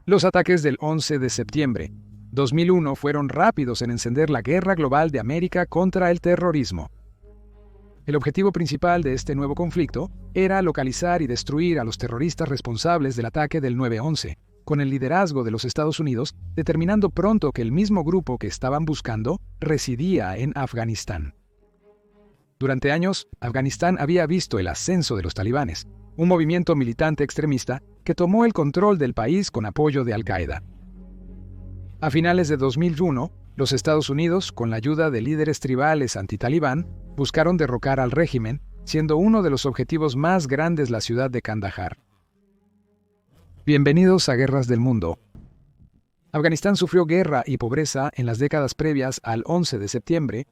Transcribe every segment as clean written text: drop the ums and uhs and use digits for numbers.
Los ataques del 11 de septiembre 2001 fueron rápidos en encender la guerra global de América contra el terrorismo. El objetivo principal de este nuevo conflicto era localizar y destruir a los terroristas responsables del ataque del 9/11, con el liderazgo de los Estados Unidos, determinando pronto que el mismo grupo que estaban buscando residía en Afganistán. Durante años, Afganistán había visto el ascenso de los talibanes, un movimiento militante extremista que tomó el control del país con apoyo de Al-Qaeda. A finales de 2001, los Estados Unidos, con la ayuda de líderes tribales anti-talibán, buscaron derrocar al régimen, siendo uno de los objetivos más grandes la ciudad de Kandahar. Bienvenidos a Guerras del Mundo. Afganistán sufrió guerra y pobreza en las décadas previas al 11 de septiembre.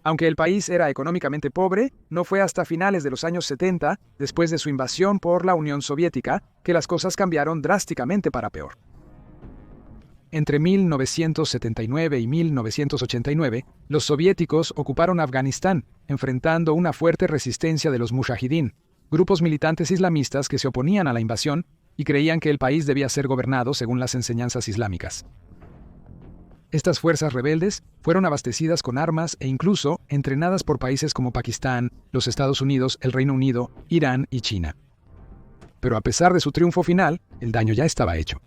Aunque el país era económicamente pobre, no fue hasta finales de los años 70, después de su invasión por la Unión Soviética, que las cosas cambiaron drásticamente para peor. Entre 1979 y 1989, los soviéticos ocuparon Afganistán, enfrentando una fuerte resistencia de los mujahidín, grupos militantes islamistas que se oponían a la invasión y creían que el país debía ser gobernado según las enseñanzas islámicas. Estas fuerzas rebeldes fueron abastecidas con armas e incluso entrenadas por países como Pakistán, los Estados Unidos, el Reino Unido, Irán y China. Pero a pesar de su triunfo final, el daño ya estaba hecho.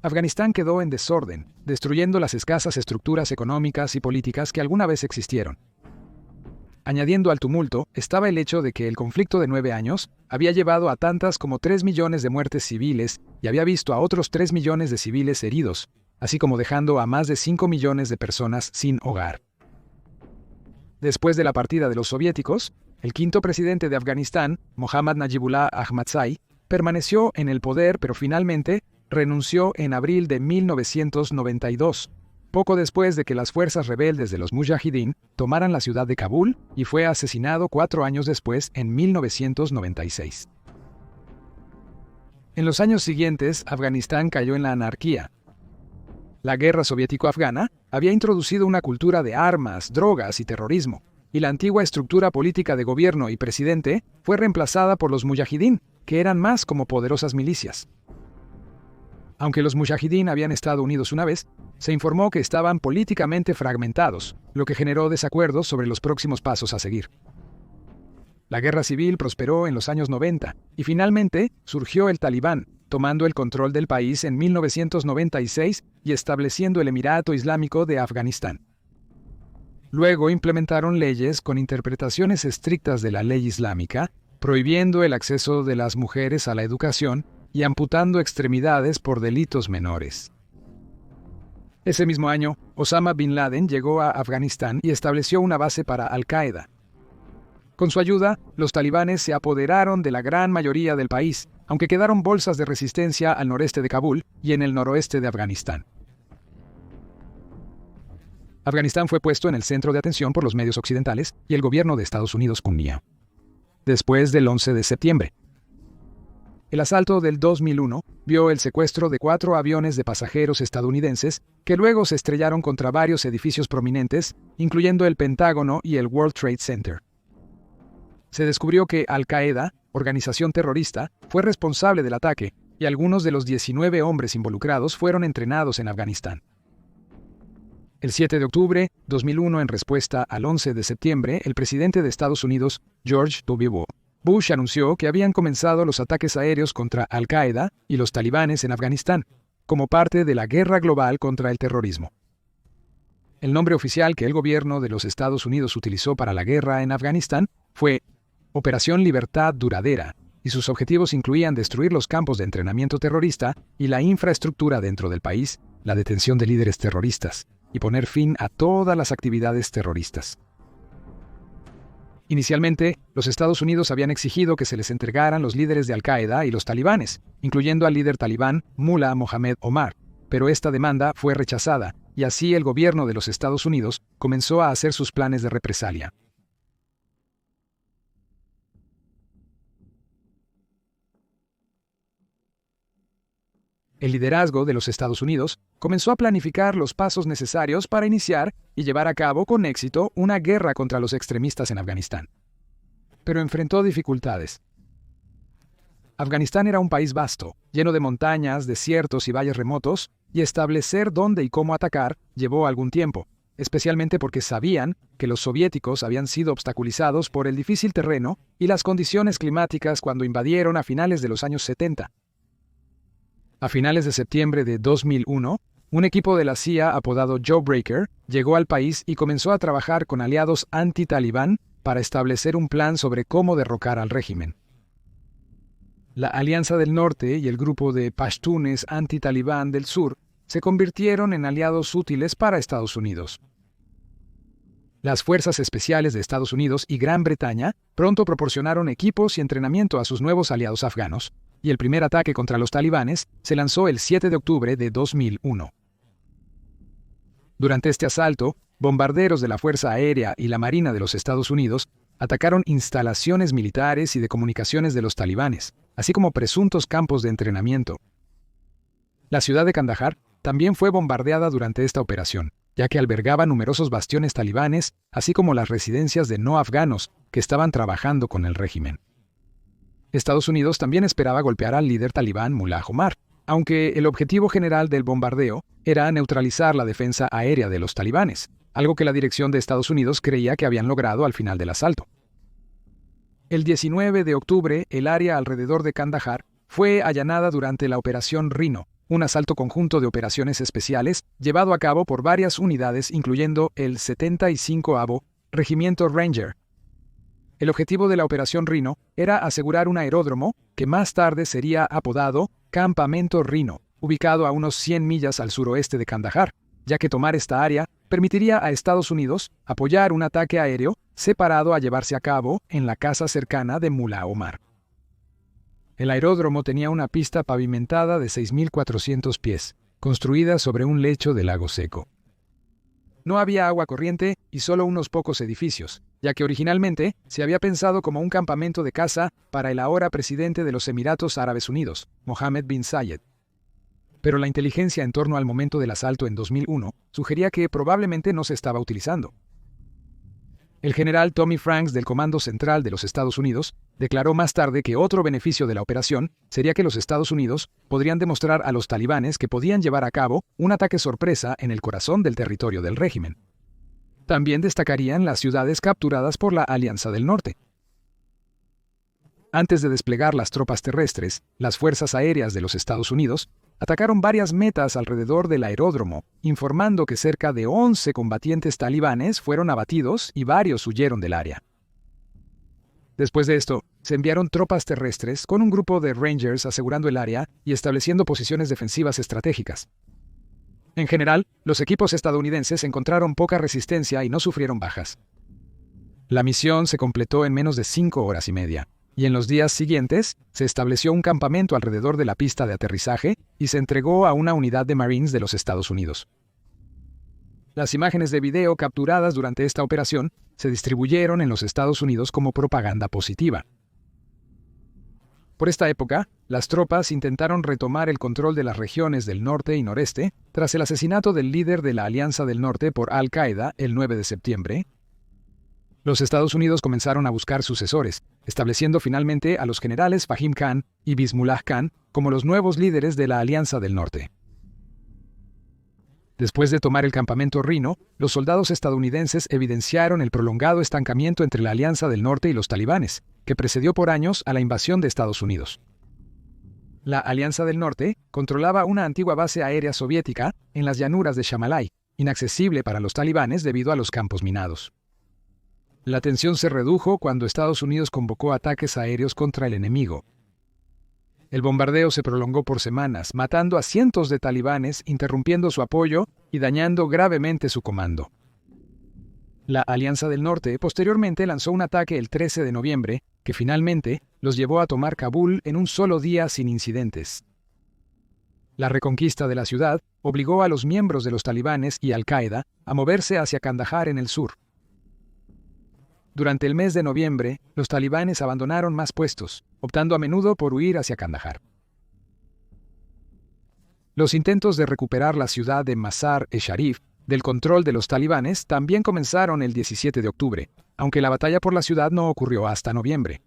Afganistán quedó en desorden, destruyendo las escasas estructuras económicas y políticas que alguna vez existieron. Añadiendo al tumulto estaba el hecho de que el conflicto de 9 años había llevado a tantas como 3 millones de muertes civiles y había visto a otros 3 millones de civiles heridos, así como dejando a más de 5 millones de personas sin hogar. Después de la partida de los soviéticos, el quinto presidente de Afganistán, Mohammad Najibullah Ahmadzai, permaneció en el poder, pero finalmente renunció en abril de 1992, poco después de que las fuerzas rebeldes de los mujahidín tomaran la ciudad de Kabul, y fue asesinado 4 años después, en 1996. En los años siguientes, Afganistán cayó en la anarquía. La guerra soviético-afgana había introducido una cultura de armas, drogas y terrorismo, y la antigua estructura política de gobierno y presidente fue reemplazada por los mujahidín, que eran más como poderosas milicias. Aunque los mujahidín habían estado unidos una vez, se informó que estaban políticamente fragmentados, lo que generó desacuerdos sobre los próximos pasos a seguir. La guerra civil prosperó en los años 90 y finalmente surgió el Talibán, tomando el control del país en 1996 y estableciendo el Emirato Islámico de Afganistán. Luego implementaron leyes con interpretaciones estrictas de la ley islámica, prohibiendo el acceso de las mujeres a la educación y amputando extremidades por delitos menores. Ese mismo año, Osama Bin Laden llegó a Afganistán y estableció una base para Al-Qaeda. Con su ayuda, los talibanes se apoderaron de la gran mayoría del país, aunque quedaron bolsas de resistencia al noreste de Kabul y en el noroeste de Afganistán. Afganistán fue puesto en el centro de atención por los medios occidentales y el gobierno de Estados Unidos unía. Después del 11 de septiembre, el asalto del 2001 vio el secuestro de 4 aviones de pasajeros estadounidenses que luego se estrellaron contra varios edificios prominentes, incluyendo el Pentágono y el World Trade Center. Se descubrió que Al-Qaeda, organización terrorista, fue responsable del ataque y algunos de los 19 hombres involucrados fueron entrenados en Afganistán. El 7 de octubre de 2001, en respuesta al 11 de septiembre, el presidente de Estados Unidos, George W. Bush, anunció que habían comenzado los ataques aéreos contra Al-Qaeda y los talibanes en Afganistán, como parte de la guerra global contra el terrorismo. El nombre oficial que el gobierno de los Estados Unidos utilizó para la guerra en Afganistán fue Operación Libertad Duradera, y sus objetivos incluían destruir los campos de entrenamiento terrorista y la infraestructura dentro del país, la detención de líderes terroristas, y poner fin a todas las actividades terroristas. Inicialmente, los Estados Unidos habían exigido que se les entregaran los líderes de Al-Qaeda y los talibanes, incluyendo al líder talibán Mullah Mohammed Omar, pero esta demanda fue rechazada, y así el gobierno de los Estados Unidos comenzó a hacer sus planes de represalia. El liderazgo de los Estados Unidos comenzó a planificar los pasos necesarios para iniciar y llevar a cabo con éxito una guerra contra los extremistas en Afganistán. Pero enfrentó dificultades. Afganistán era un país vasto, lleno de montañas, desiertos y valles remotos, y establecer dónde y cómo atacar llevó algún tiempo, especialmente porque sabían que los soviéticos habían sido obstaculizados por el difícil terreno y las condiciones climáticas cuando invadieron a finales de los años 70. A finales de septiembre de 2001, un equipo de la CIA apodado Jawbreaker llegó al país y comenzó a trabajar con aliados anti-talibán para establecer un plan sobre cómo derrocar al régimen. La Alianza del Norte y el grupo de pashtunes anti-talibán del sur se convirtieron en aliados útiles para Estados Unidos. Las fuerzas especiales de Estados Unidos y Gran Bretaña pronto proporcionaron equipos y entrenamiento a sus nuevos aliados afganos, y el primer ataque contra los talibanes se lanzó el 7 de octubre de 2001. Durante este asalto, bombarderos de la Fuerza Aérea y la Marina de los Estados Unidos atacaron instalaciones militares y de comunicaciones de los talibanes, así como presuntos campos de entrenamiento. La ciudad de Kandahar también fue bombardeada durante esta operación, ya que albergaba numerosos bastiones talibanes, así como las residencias de no afganos que estaban trabajando con el régimen. Estados Unidos también esperaba golpear al líder talibán Mullah Omar, aunque el objetivo general del bombardeo era neutralizar la defensa aérea de los talibanes, algo que la dirección de Estados Unidos creía que habían logrado al final del asalto. El 19 de octubre, el área alrededor de Kandahar fue allanada durante la Operación Rhino, un asalto conjunto de operaciones especiales llevado a cabo por varias unidades, incluyendo el 75º Regimiento Ranger. El objetivo de la Operación Rhino era asegurar un aeródromo que más tarde sería apodado Campamento Rhino, ubicado a unos 100 millas al suroeste de Kandahar, ya que tomar esta área permitiría a Estados Unidos apoyar un ataque aéreo separado a llevarse a cabo en la casa cercana de Mullah Omar. El aeródromo tenía una pista pavimentada de 6.400 pies, construida sobre un lecho de lago seco. No había agua corriente y solo unos pocos edificios, ya que originalmente se había pensado como un campamento de caza para el ahora presidente de los Emiratos Árabes Unidos, Mohammed bin Zayed. Pero la inteligencia en torno al momento del asalto en 2001 sugería que probablemente no se estaba utilizando. El general Tommy Franks del Comando Central de los Estados Unidos declaró más tarde que otro beneficio de la operación sería que los Estados Unidos podrían demostrar a los talibanes que podían llevar a cabo un ataque sorpresa en el corazón del territorio del régimen. También destacarían las ciudades capturadas por la Alianza del Norte. Antes de desplegar las tropas terrestres, las fuerzas aéreas de los Estados Unidos atacaron varias metas alrededor del aeródromo, informando que cerca de 11 combatientes talibanes fueron abatidos y varios huyeron del área. Después de esto, se enviaron tropas terrestres con un grupo de Rangers asegurando el área y estableciendo posiciones defensivas estratégicas. En general, los equipos estadounidenses encontraron poca resistencia y no sufrieron bajas. La misión se completó en menos de 5 horas y media. Y en los días siguientes, se estableció un campamento alrededor de la pista de aterrizaje y se entregó a una unidad de Marines de los Estados Unidos. Las imágenes de video capturadas durante esta operación se distribuyeron en los Estados Unidos como propaganda positiva. Por esta época, las tropas intentaron retomar el control de las regiones del norte y noreste tras el asesinato del líder de la Alianza del Norte por Al-Qaeda el 9 de septiembre. Los Estados Unidos comenzaron a buscar sucesores, estableciendo finalmente a los generales Fahim Khan y Bismillah Khan como los nuevos líderes de la Alianza del Norte. Después de tomar el campamento Rhino, los soldados estadounidenses evidenciaron el prolongado estancamiento entre la Alianza del Norte y los talibanes, que precedió por años a la invasión de Estados Unidos. La Alianza del Norte controlaba una antigua base aérea soviética en las llanuras de Shamalai, inaccesible para los talibanes debido a los campos minados. La tensión se redujo cuando Estados Unidos convocó ataques aéreos contra el enemigo. El bombardeo se prolongó por semanas, matando a cientos de talibanes, interrumpiendo su apoyo y dañando gravemente su comando. La Alianza del Norte posteriormente lanzó un ataque el 13 de noviembre, que finalmente los llevó a tomar Kabul en un solo día sin incidentes. La reconquista de la ciudad obligó a los miembros de los talibanes y Al-Qaeda a moverse hacia Kandahar en el sur. Durante el mes de noviembre, los talibanes abandonaron más puestos, optando a menudo por huir hacia Kandahar. Los intentos de recuperar la ciudad de Mazar-e-Sharif del control de los talibanes también comenzaron el 17 de octubre, aunque la batalla por la ciudad no ocurrió hasta noviembre.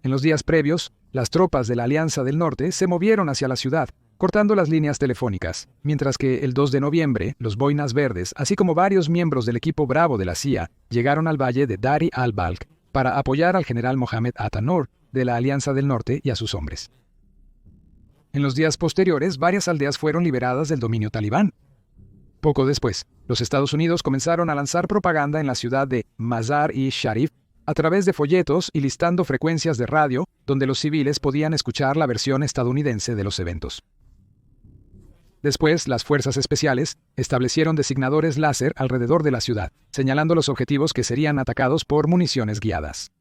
En los días previos, las tropas de la Alianza del Norte se movieron hacia la ciudad, cortando las líneas telefónicas, mientras que el 2 de noviembre, los Boinas Verdes, así como varios miembros del equipo Bravo de la CIA, llegaron al valle de Dari al-Balkh para apoyar al general Mohammed Atta-Nur de la Alianza del Norte y a sus hombres. En los días posteriores, varias aldeas fueron liberadas del dominio talibán. Poco después, los Estados Unidos comenzaron a lanzar propaganda en la ciudad de Mazar-i-Sharif a través de folletos y listando frecuencias de radio donde los civiles podían escuchar la versión estadounidense de los eventos. Después, las fuerzas especiales establecieron designadores láser alrededor de la ciudad, señalando los objetivos que serían atacados por municiones guiadas.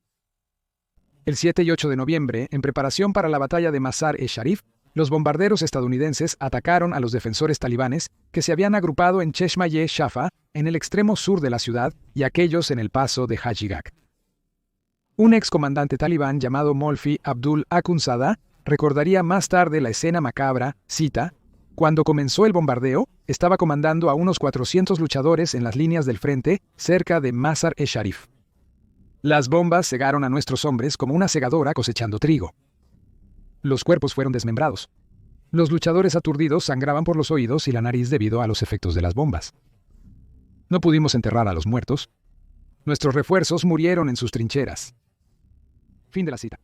El 7 y 8 de noviembre, en preparación para la batalla de Mazar-e-Sharif, los bombarderos estadounidenses atacaron a los defensores talibanes que se habían agrupado en Cheshma-e en el extremo sur de la ciudad, y aquellos en el paso de Hajigak. Un excomandante talibán llamado Molfi Abdul Akhundzada recordaría más tarde la escena macabra, cita: "Cuando comenzó el bombardeo, estaba comandando a unos 400 luchadores en las líneas del frente, cerca de Mazar-e-Sharif. Las bombas cegaron a nuestros hombres como una segadora cosechando trigo. Los cuerpos fueron desmembrados. Los luchadores aturdidos sangraban por los oídos y la nariz debido a los efectos de las bombas. No pudimos enterrar a los muertos. Nuestros refuerzos murieron en sus trincheras". Fin de la cita.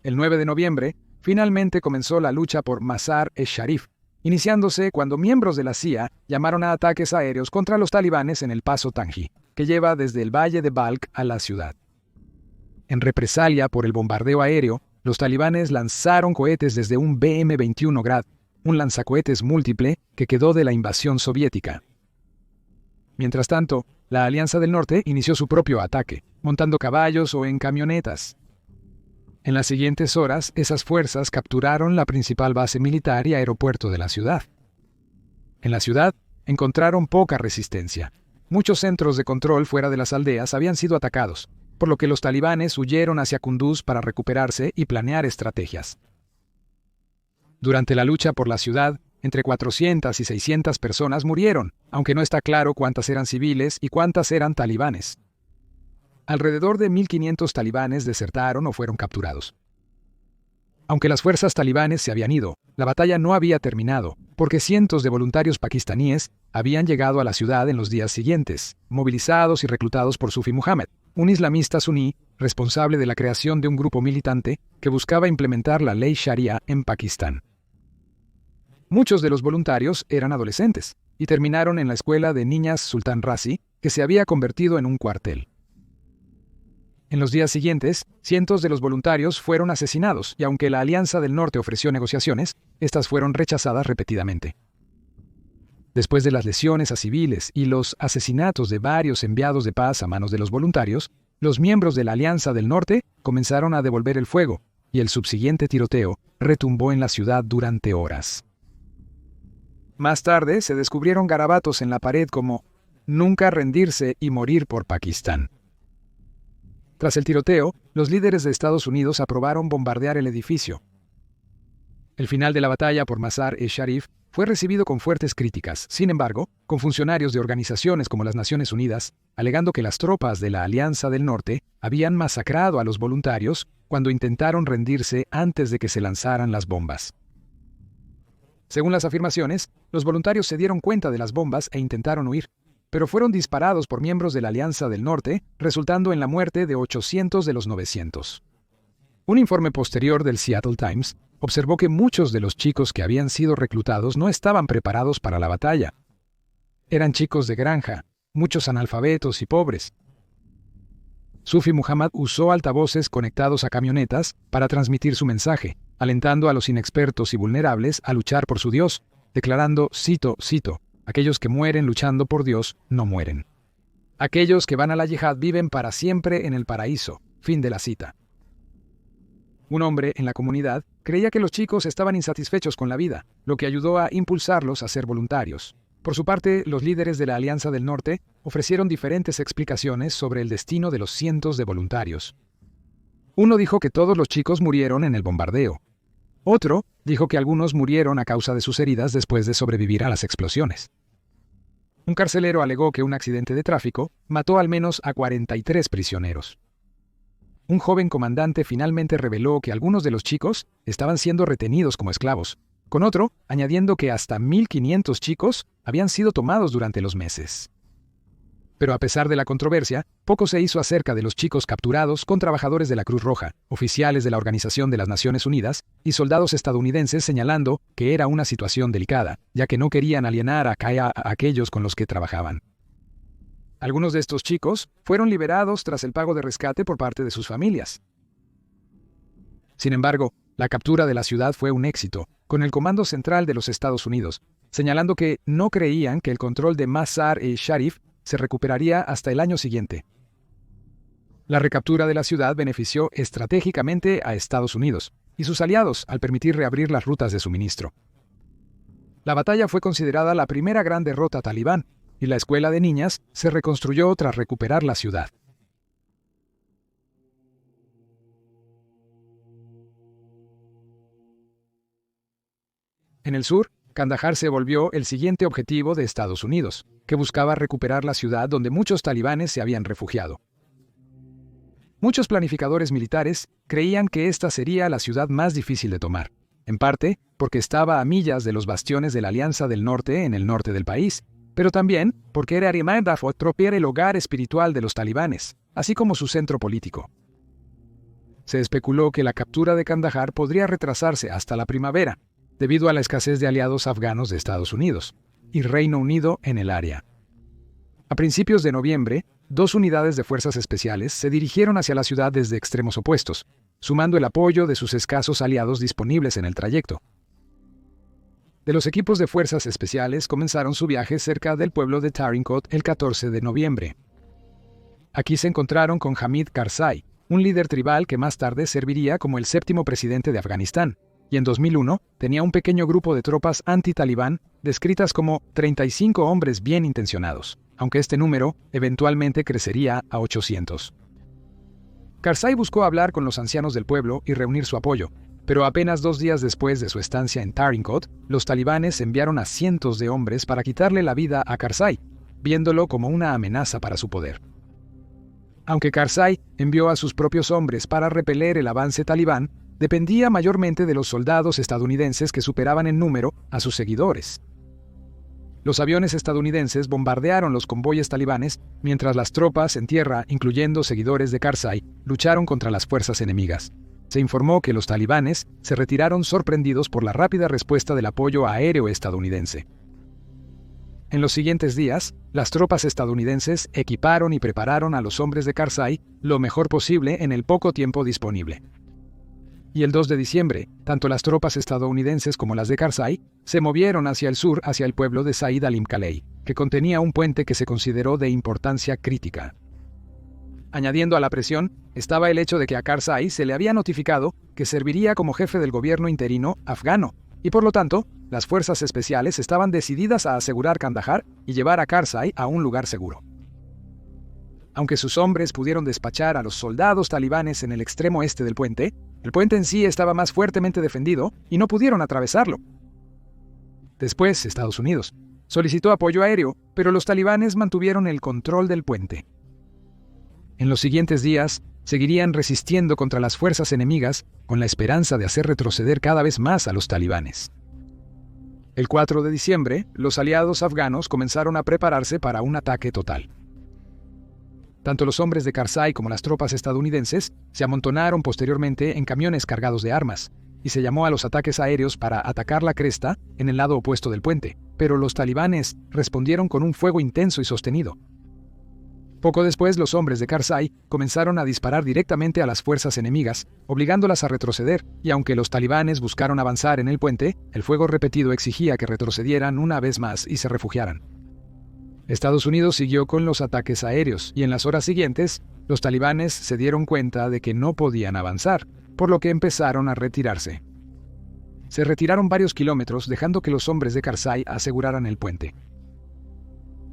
El 9 de noviembre, finalmente comenzó la lucha por Mazar-e-Sharif, iniciándose cuando miembros de la CIA llamaron a ataques aéreos contra los talibanes en el paso Tanji, que lleva desde el valle de Balkh a la ciudad. En represalia por el bombardeo aéreo, los talibanes lanzaron cohetes desde un BM-21 Grad, un lanzacohetes múltiple que quedó de la invasión soviética. Mientras tanto, la Alianza del Norte inició su propio ataque, montando caballos o en camionetas. En las siguientes horas, esas fuerzas capturaron la principal base militar y aeropuerto de la ciudad. En la ciudad, encontraron poca resistencia. Muchos centros de control fuera de las aldeas habían sido atacados, por lo que los talibanes huyeron hacia Kunduz para recuperarse y planear estrategias. Durante la lucha por la ciudad, entre 400 y 600 personas murieron, aunque no está claro cuántas eran civiles y cuántas eran talibanes. Alrededor de 1.500 talibanes desertaron o fueron capturados. Aunque las fuerzas talibanes se habían ido, la batalla no había terminado, porque cientos de voluntarios pakistaníes habían llegado a la ciudad en los días siguientes, movilizados y reclutados por Sufi Muhammad, un islamista suní responsable de la creación de un grupo militante que buscaba implementar la ley Sharia en Pakistán. Muchos de los voluntarios eran adolescentes y terminaron en la escuela de niñas Sultan Razi, que se había convertido en un cuartel. En los días siguientes, cientos de los voluntarios fueron asesinados y aunque la Alianza del Norte ofreció negociaciones, estas fueron rechazadas repetidamente. Después de las lesiones a civiles y los asesinatos de varios enviados de paz a manos de los voluntarios, los miembros de la Alianza del Norte comenzaron a devolver el fuego, y el subsiguiente tiroteo retumbó en la ciudad durante horas. Más tarde se descubrieron garabatos en la pared como "Nunca rendirse y morir por Pakistán". Tras el tiroteo, los líderes de Estados Unidos aprobaron bombardear el edificio. El final de la batalla por Mazar-e-Sharif fue recibido con fuertes críticas, sin embargo, con funcionarios de organizaciones como las Naciones Unidas, alegando que las tropas de la Alianza del Norte habían masacrado a los voluntarios cuando intentaron rendirse antes de que se lanzaran las bombas. Según las afirmaciones, los voluntarios se dieron cuenta de las bombas e intentaron huir, pero fueron disparados por miembros de la Alianza del Norte, resultando en la muerte de 800 de los 900. Un informe posterior del Seattle Times observó que muchos de los chicos que habían sido reclutados no estaban preparados para la batalla. Eran chicos de granja, muchos analfabetos y pobres. Sufi Muhammad usó altavoces conectados a camionetas para transmitir su mensaje, alentando a los inexpertos y vulnerables a luchar por su Dios, declarando, cito, "Aquellos que mueren luchando por Dios no mueren. Aquellos que van a la yihad viven para siempre en el paraíso". Fin de la cita. Un hombre en la comunidad creía que los chicos estaban insatisfechos con la vida, lo que ayudó a impulsarlos a ser voluntarios. Por su parte, los líderes de la Alianza del Norte ofrecieron diferentes explicaciones sobre el destino de los cientos de voluntarios. Uno dijo que todos los chicos murieron en el bombardeo. Otro dijo que algunos murieron a causa de sus heridas después de sobrevivir a las explosiones. Un carcelero alegó que un accidente de tráfico mató al menos a 43 prisioneros. un joven comandante finalmente reveló que algunos de los chicos estaban siendo retenidos como esclavos, con otro añadiendo que hasta 1.500 chicos habían sido tomados durante los meses. Pero a pesar de la controversia, poco se hizo acerca de los chicos capturados con trabajadores de la Cruz Roja, oficiales de la Organización de las Naciones Unidas y soldados estadounidenses, señalando que era una situación delicada, ya que no querían alienar a aquellos con los que trabajaban. Algunos de estos chicos fueron liberados tras el pago de rescate por parte de sus familias. Sin embargo, la captura de la ciudad fue un éxito, con el Comando Central de los Estados Unidos, señalando que no creían que el control de Mazar-e-Sharif se recuperaría hasta el año siguiente. La recaptura de la ciudad benefició estratégicamente a Estados Unidos y sus aliados al permitir reabrir las rutas de suministro. La batalla fue considerada la primera gran derrota talibán, y la escuela de niñas se reconstruyó tras recuperar la ciudad. En el sur, Kandahar se volvió el siguiente objetivo de Estados Unidos, que buscaba recuperar la ciudad donde muchos talibanes se habían refugiado. Muchos planificadores militares creían que esta sería la ciudad más difícil de tomar, en parte porque estaba a millas de los bastiones de la Alianza del Norte en el norte del país, pero también porque era el hogar espiritual de los talibanes, así como su centro político. Se especuló que la captura de Kandahar podría retrasarse hasta la primavera, debido a la escasez de aliados afganos de Estados Unidos y Reino Unido en el área. A principios de noviembre, 2 unidades de fuerzas especiales se dirigieron hacia la ciudad desde extremos opuestos, sumando el apoyo de sus escasos aliados disponibles en el trayecto. De los equipos de fuerzas especiales comenzaron su viaje cerca del pueblo de Tarinkot el 14 de noviembre. Aquí se encontraron con Hamid Karzai, un líder tribal que más tarde serviría como el 7º presidente de Afganistán, y en 2001 tenía un pequeño grupo de tropas anti-talibán descritas como 35 hombres bien intencionados, aunque este número eventualmente crecería a 800. Karzai buscó hablar con los ancianos del pueblo y reunir su apoyo, pero apenas 2 días después de su estancia en Tarinkot, los talibanes enviaron a cientos de hombres para quitarle la vida a Karzai, viéndolo como una amenaza para su poder. Aunque Karzai envió a sus propios hombres para repeler el avance talibán, dependía mayormente de los soldados estadounidenses que superaban en número a sus seguidores. Los aviones estadounidenses bombardearon los convoyes talibanes, mientras las tropas en tierra, incluyendo seguidores de Karzai, lucharon contra las fuerzas enemigas. Se informó que los talibanes se retiraron sorprendidos por la rápida respuesta del apoyo aéreo estadounidense. En los siguientes días, las tropas estadounidenses equiparon y prepararon a los hombres de Karzai lo mejor posible en el poco tiempo disponible. Y el 2 de diciembre, tanto las tropas estadounidenses como las de Karzai se movieron hacia el sur, hacia el pueblo de Said al-Imkalei, que contenía un puente que se consideró de importancia crítica. Añadiendo a la presión, estaba el hecho de que a Karzai se le había notificado que serviría como jefe del gobierno interino afgano, y por lo tanto, las fuerzas especiales estaban decididas a asegurar Kandahar y llevar a Karzai a un lugar seguro. Aunque sus hombres pudieron despachar a los soldados talibanes en el extremo este del puente, el puente en sí estaba más fuertemente defendido y no pudieron atravesarlo. Después, Estados Unidos solicitó apoyo aéreo, pero los talibanes mantuvieron el control del puente. En los siguientes días, seguirían resistiendo contra las fuerzas enemigas con la esperanza de hacer retroceder cada vez más a los talibanes. El 4 de diciembre, los aliados afganos comenzaron a prepararse para un ataque total. Tanto los hombres de Karzai como las tropas estadounidenses se amontonaron posteriormente en camiones cargados de armas, y se llamó a los ataques aéreos para atacar la cresta en el lado opuesto del puente, pero los talibanes respondieron con un fuego intenso y sostenido. Poco después, los hombres de Karzai comenzaron a disparar directamente a las fuerzas enemigas, obligándolas a retroceder, y aunque los talibanes buscaron avanzar en el puente, el fuego repetido exigía que retrocedieran una vez más y se refugiaran. Estados Unidos siguió con los ataques aéreos, y en las horas siguientes, los talibanes se dieron cuenta de que no podían avanzar, por lo que empezaron a retirarse. Se retiraron varios kilómetros, dejando que los hombres de Karzai aseguraran el puente.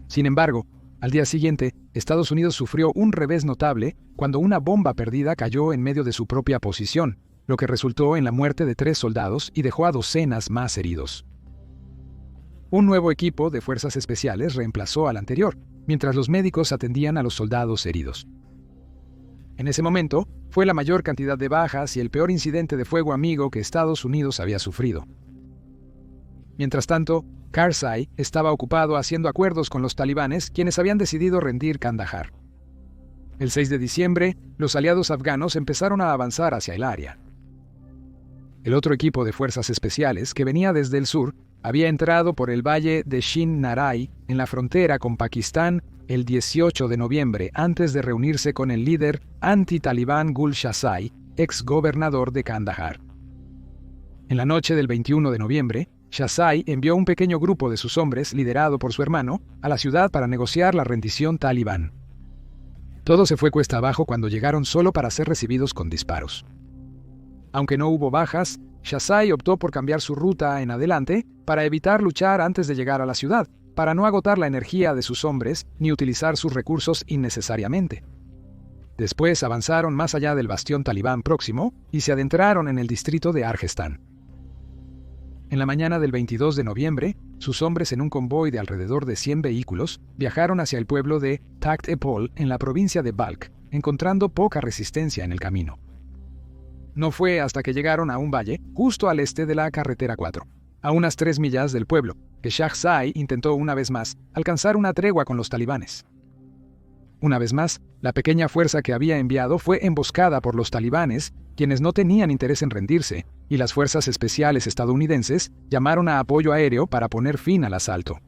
Sin embargo, al día siguiente, Estados Unidos sufrió un revés notable cuando una bomba perdida cayó en medio de su propia posición, lo que resultó en la muerte de 3 soldados y dejó a docenas más heridos. Un nuevo equipo de fuerzas especiales reemplazó al anterior, mientras los médicos atendían a los soldados heridos. En ese momento, fue la mayor cantidad de bajas y el peor incidente de fuego amigo que Estados Unidos había sufrido. Mientras tanto, Karzai estaba ocupado haciendo acuerdos con los talibanes, quienes habían decidido rendir Kandahar. El 6 de diciembre, los aliados afganos empezaron a avanzar hacia el área. El otro equipo de fuerzas especiales, que venía desde el sur, había entrado por el valle de Shin Narai en la frontera con Pakistán el 18 de noviembre, antes de reunirse con el líder anti-talibán Gul Shazai, ex gobernador de Kandahar. En la noche del 21 de noviembre, Shazai envió un pequeño grupo de sus hombres, liderado por su hermano, a la ciudad para negociar la rendición talibán. Todo se fue cuesta abajo cuando llegaron solo para ser recibidos con disparos. Aunque no hubo bajas, Shazai optó por cambiar su ruta en adelante para evitar luchar antes de llegar a la ciudad, para no agotar la energía de sus hombres ni utilizar sus recursos innecesariamente. Después avanzaron más allá del bastión talibán próximo y se adentraron en el distrito de Argestán. En la mañana del 22 de noviembre, sus hombres en un convoy de alrededor de 100 vehículos viajaron hacia el pueblo de Takht-e-Pol en la provincia de Balkh, encontrando poca resistencia en el camino. No fue hasta que llegaron a un valle, justo al este de la carretera 4, a unas 3 millas del pueblo, que Shazai intentó una vez más alcanzar una tregua con los talibanes. Una vez más, la pequeña fuerza que había enviado fue emboscada por los talibanes, quienes no tenían interés en rendirse, y las fuerzas especiales estadounidenses llamaron a apoyo aéreo para poner fin al asalto.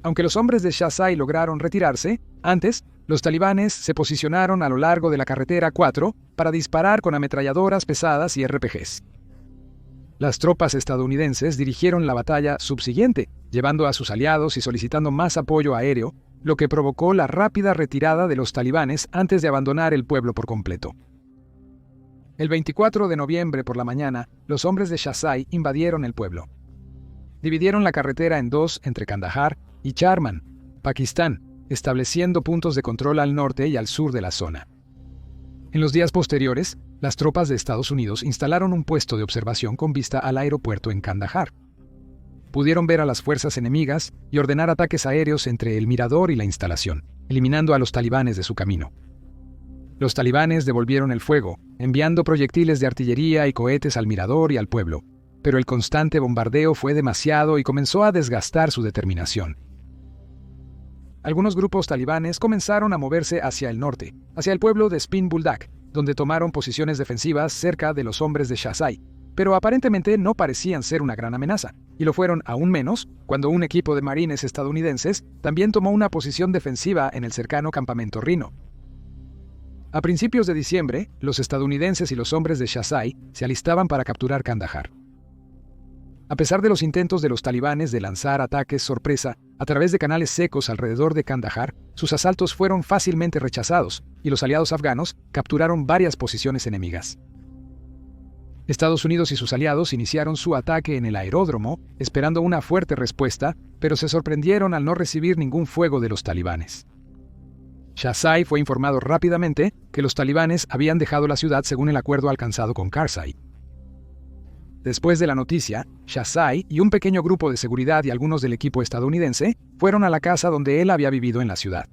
Aunque los hombres de Shazai lograron retirarse, antes, los talibanes se posicionaron a lo largo de la carretera 4 para disparar con ametralladoras pesadas y RPGs. Las tropas estadounidenses dirigieron la batalla subsiguiente, llevando a sus aliados y solicitando más apoyo aéreo, lo que provocó la rápida retirada de los talibanes antes de abandonar el pueblo por completo. El 24 de noviembre por la mañana, los hombres de Shazai invadieron el pueblo. Dividieron la carretera en dos entre Kandahar y Charman, Pakistán, estableciendo puntos de control al norte y al sur de la zona. En los días posteriores, las tropas de Estados Unidos instalaron un puesto de observación con vista al aeropuerto en Kandahar. Pudieron ver a las fuerzas enemigas y ordenar ataques aéreos entre el mirador y la instalación, eliminando a los talibanes de su camino. Los talibanes devolvieron el fuego, enviando proyectiles de artillería y cohetes al mirador y al pueblo, pero el constante bombardeo fue demasiado y comenzó a desgastar su determinación. Algunos grupos talibanes comenzaron a moverse hacia el norte, hacia el pueblo de Spin Buldak, donde tomaron posiciones defensivas cerca de los hombres de Shazai, pero aparentemente no parecían ser una gran amenaza, y lo fueron aún menos cuando un equipo de marines estadounidenses también tomó una posición defensiva en el cercano campamento Rhino. A principios de diciembre, los estadounidenses y los hombres de Shazai se alistaban para capturar Kandahar. A pesar de los intentos de los talibanes de lanzar ataques sorpresa a través de canales secos alrededor de Kandahar, sus asaltos fueron fácilmente rechazados y los aliados afganos capturaron varias posiciones enemigas. Estados Unidos y sus aliados iniciaron su ataque en el aeródromo, esperando una fuerte respuesta, pero se sorprendieron al no recibir ningún fuego de los talibanes. Shazai fue informado rápidamente que los talibanes habían dejado la ciudad según el acuerdo alcanzado con Karzai. Después de la noticia, Shazai y un pequeño grupo de seguridad y algunos del equipo estadounidense fueron a la casa donde él había vivido en la ciudad.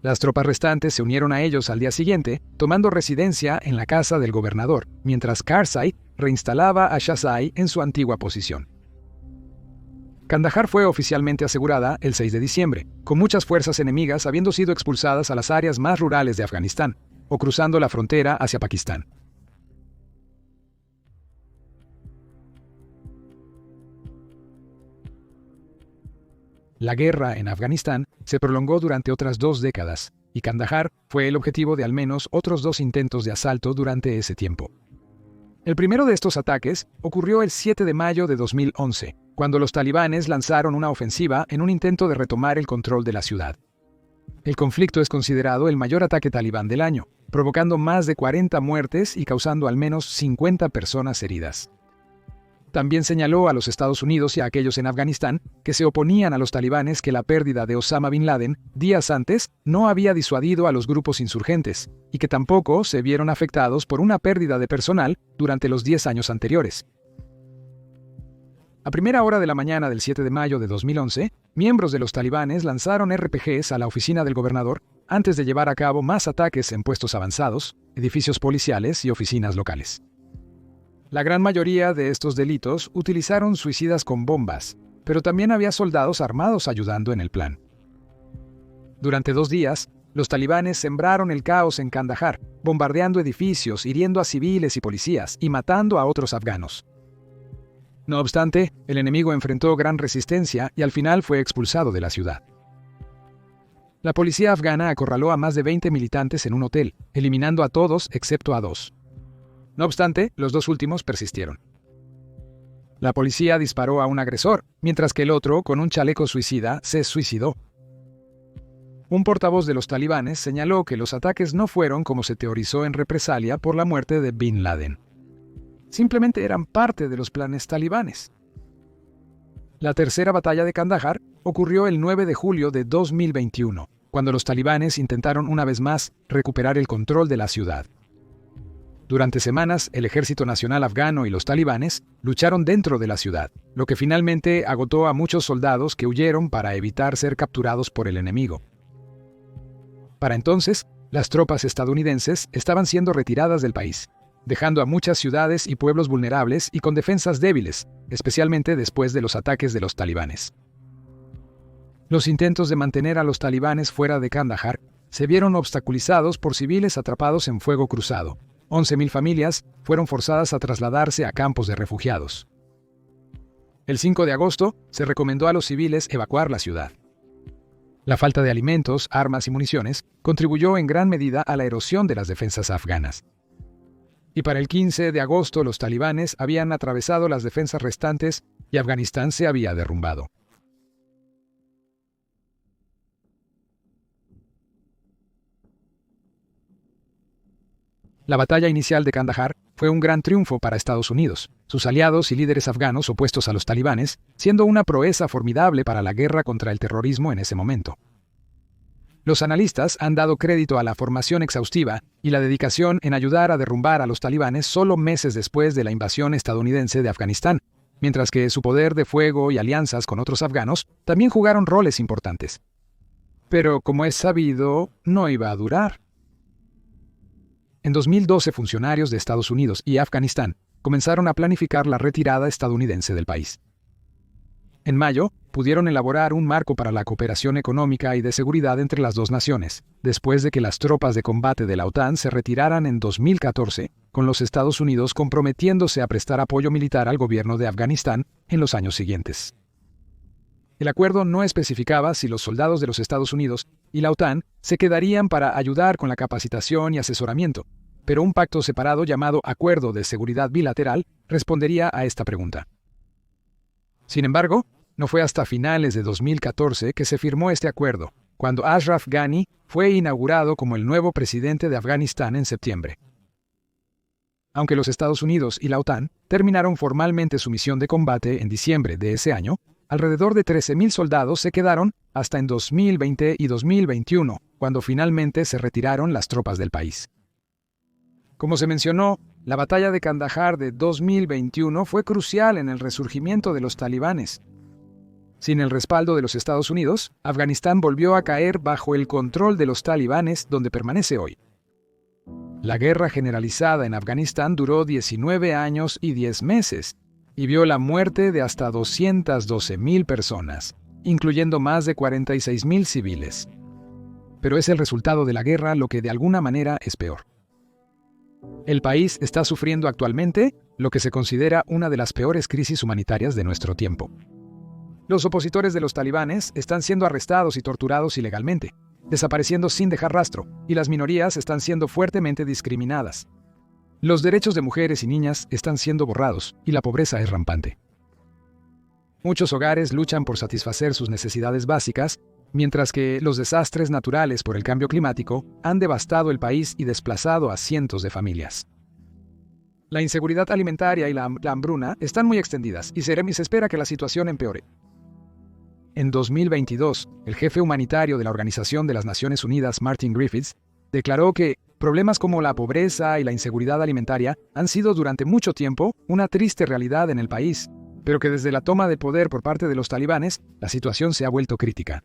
Las tropas restantes se unieron a ellos al día siguiente, tomando residencia en la casa del gobernador, mientras Karzai reinstalaba a Shazai en su antigua posición. Kandahar fue oficialmente asegurada el 6 de diciembre, con muchas fuerzas enemigas habiendo sido expulsadas a las áreas más rurales de Afganistán, o cruzando la frontera hacia Pakistán. La guerra en Afganistán se prolongó durante otras 2 décadas, y Kandahar fue el objetivo de al menos otros 2 intentos de asalto durante ese tiempo. El primero de estos ataques ocurrió el 7 de mayo de 2011, cuando los talibanes lanzaron una ofensiva en un intento de retomar el control de la ciudad. El conflicto es considerado el mayor ataque talibán del año, provocando más de 40 muertes y causando al menos 50 personas heridas. También señaló a los Estados Unidos y a aquellos en Afganistán que se oponían a los talibanes que la pérdida de Osama Bin Laden días antes no había disuadido a los grupos insurgentes y que tampoco se vieron afectados por una pérdida de personal durante los 10 años anteriores. A primera hora de la mañana del 7 de mayo de 2011, miembros de los talibanes lanzaron RPGs a la oficina del gobernador antes de llevar a cabo más ataques en puestos avanzados, edificios policiales y oficinas locales. La gran mayoría de estos delitos utilizaron suicidas con bombas, pero también había soldados armados ayudando en el plan. Durante 2 días, los talibanes sembraron el caos en Kandahar, bombardeando edificios, hiriendo a civiles y policías y matando a otros afganos. No obstante, el enemigo enfrentó gran resistencia y al final fue expulsado de la ciudad. La policía afgana acorraló a más de 20 militantes en un hotel, eliminando a todos excepto a 2. No obstante, los 2 últimos persistieron. La policía disparó a un agresor, mientras que el otro, con un chaleco suicida, se suicidó. Un portavoz de los talibanes señaló que los ataques no fueron como se teorizó en represalia por la muerte de Bin Laden. Simplemente eran parte de los planes talibanes. La tercera batalla de Kandahar ocurrió el 9 de julio de 2021, cuando los talibanes intentaron una vez más recuperar el control de la ciudad. Durante semanas, el Ejército Nacional Afgano y los talibanes lucharon dentro de la ciudad, lo que finalmente agotó a muchos soldados que huyeron para evitar ser capturados por el enemigo. Para entonces, las tropas estadounidenses estaban siendo retiradas del país, dejando a muchas ciudades y pueblos vulnerables y con defensas débiles, especialmente después de los ataques de los talibanes. Los intentos de mantener a los talibanes fuera de Kandahar se vieron obstaculizados por civiles atrapados en fuego cruzado. 11.000 familias fueron forzadas a trasladarse a campos de refugiados. El 5 de agosto se recomendó a los civiles evacuar la ciudad. La falta de alimentos, armas y municiones contribuyó en gran medida a la erosión de las defensas afganas. Y para el 15 de agosto los talibanes habían atravesado las defensas restantes y Afganistán se había derrumbado. La batalla inicial de Kandahar fue un gran triunfo para Estados Unidos, sus aliados y líderes afganos opuestos a los talibanes, siendo una proeza formidable para la guerra contra el terrorismo en ese momento. Los analistas han dado crédito a la formación exhaustiva y la dedicación en ayudar a derrumbar a los talibanes solo meses después de la invasión estadounidense de Afganistán, mientras que su poder de fuego y alianzas con otros afganos también jugaron roles importantes. Pero, como es sabido, no iba a durar. En 2012, funcionarios de Estados Unidos y Afganistán comenzaron a planificar la retirada estadounidense del país. En mayo, pudieron elaborar un marco para la cooperación económica y de seguridad entre las 2 naciones, después de que las tropas de combate de la OTAN se retiraran en 2014, con los Estados Unidos comprometiéndose a prestar apoyo militar al gobierno de Afganistán en los años siguientes. El acuerdo no especificaba si los soldados de los Estados Unidos y la OTAN se quedarían para ayudar con la capacitación y asesoramiento, pero un pacto separado llamado Acuerdo de Seguridad Bilateral respondería a esta pregunta. Sin embargo, no fue hasta finales de 2014 que se firmó este acuerdo, cuando Ashraf Ghani fue inaugurado como el nuevo presidente de Afganistán en septiembre. Aunque los Estados Unidos y la OTAN terminaron formalmente su misión de combate en diciembre de ese año, alrededor de 13.000 soldados se quedaron hasta en 2020 y 2021, cuando finalmente se retiraron las tropas del país. Como se mencionó, la batalla de Kandahar de 2021 fue crucial en el resurgimiento de los talibanes. Sin el respaldo de los Estados Unidos, Afganistán volvió a caer bajo el control de los talibanes, donde permanece hoy. La guerra generalizada en Afganistán duró 19 años y 10 meses, y vio la muerte de hasta 212.000 personas, incluyendo más de 46.000 civiles. Pero es el resultado de la guerra lo que de alguna manera es peor. El país está sufriendo actualmente lo que se considera una de las peores crisis humanitarias de nuestro tiempo. Los opositores de los talibanes están siendo arrestados y torturados ilegalmente, desapareciendo sin dejar rastro, y las minorías están siendo fuertemente discriminadas. Los derechos de mujeres y niñas están siendo borrados y la pobreza es rampante. Muchos hogares luchan por satisfacer sus necesidades básicas, mientras que los desastres naturales por el cambio climático han devastado el país y desplazado a cientos de familias. La inseguridad alimentaria y la hambruna están muy extendidas y se espera que la situación empeore. En 2022, el jefe humanitario de la Organización de las Naciones Unidas, Martin Griffiths, declaró que problemas como la pobreza y la inseguridad alimentaria han sido durante mucho tiempo una triste realidad en el país, pero que desde la toma de poder por parte de los talibanes, la situación se ha vuelto crítica.